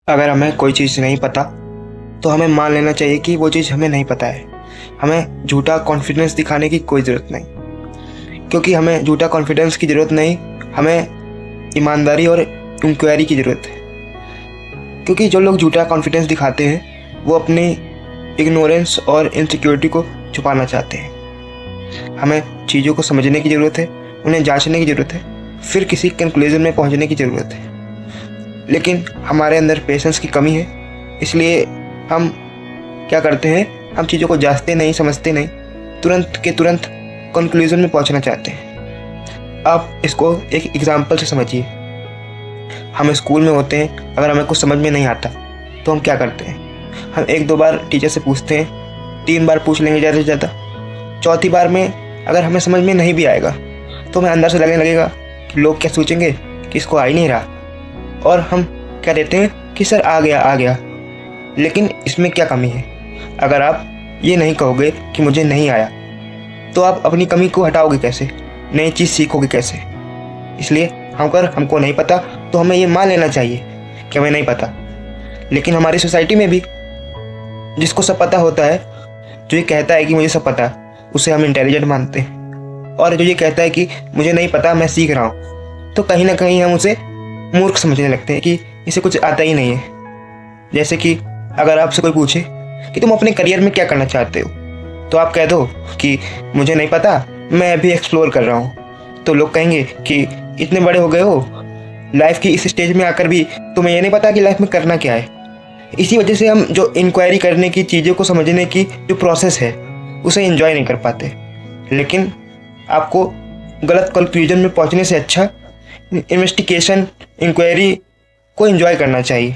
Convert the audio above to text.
अगर हमें कोई चीज़ नहीं पता तो हमें मान लेना चाहिए कि वो चीज़ हमें नहीं पता है। हमें झूठा कॉन्फिडेंस दिखाने की कोई ज़रूरत नहीं, क्योंकि हमें झूठा कॉन्फिडेंस की ज़रूरत नहीं, हमें ईमानदारी और इंक्वायरी की ज़रूरत है। क्योंकि जो लोग झूठा कॉन्फिडेंस दिखाते हैं वो अपनी इग्नोरेंस और इनसिक्योरिटी को छुपाना चाहते हैं। हमें चीज़ों को समझने की ज़रूरत है, उन्हें जांचने की ज़रूरत है, फिर किसी कंक्लूजन में पहुंचने की ज़रूरत है। लेकिन हमारे अंदर पेशेंस की कमी है, इसलिए हम क्या करते हैं, हम चीज़ों को जांचते नहीं, समझते नहीं, तुरंत के तुरंत कंक्लूजन में पहुंचना चाहते हैं। आप इसको एक एग्जांपल से समझिए। हम स्कूल में होते हैं, अगर हमें कुछ समझ में नहीं आता तो हम क्या करते हैं, हम एक दो बार टीचर से पूछते हैं, 3 बार पूछ लेंगे ज़्यादा से ज़्यादा। चौथी बार में अगर हमें समझ में नहीं भी आएगा तो हमें अंदर से लगने लगेगा कि लोग क्या सोचेंगे कि इसको आ ही नहीं रहा, और हम कह देते हैं कि सर आ गया। लेकिन इसमें क्या कमी है? अगर आप ये नहीं कहोगे कि मुझे नहीं आया तो आप अपनी कमी को हटाओगे कैसे, नई चीज़ सीखोगे कैसे? इसलिए अगर हमको नहीं पता तो हमें ये मान लेना चाहिए कि हमें नहीं पता। लेकिन हमारी सोसाइटी में भी जिसको सब पता होता है, जो ये कहता है कि मुझे सब पता, उसे हम इंटेलिजेंट मानते हैं, और जो ये कहता है कि मुझे नहीं पता, मैं सीख रहा हूँ, तो कहीं ना कहीं हम उसे मूर्ख समझने लगते हैं कि इसे कुछ आता ही नहीं है। जैसे कि अगर आपसे कोई पूछे कि तुम अपने करियर में क्या करना चाहते हो, तो आप कह दो कि मुझे नहीं पता, मैं अभी एक्सप्लोर कर रहा हूँ। तो लोग कहेंगे कि इतने बड़े हो गए हो, लाइफ की इस स्टेज में आकर भी तुम्हें ये नहीं पता कि लाइफ में करना क्या है। इसी वजह से हम जो इंक्वायरी करने की, चीज़ों को समझने की जो प्रोसेस है, उसे एंजॉय नहीं कर पाते। लेकिन आपको गलत कंक्लूजन में पहुंचने से अच्छा इन्वेस्टिगेशन, इंक्वायरी को एंजॉय करना चाहिए।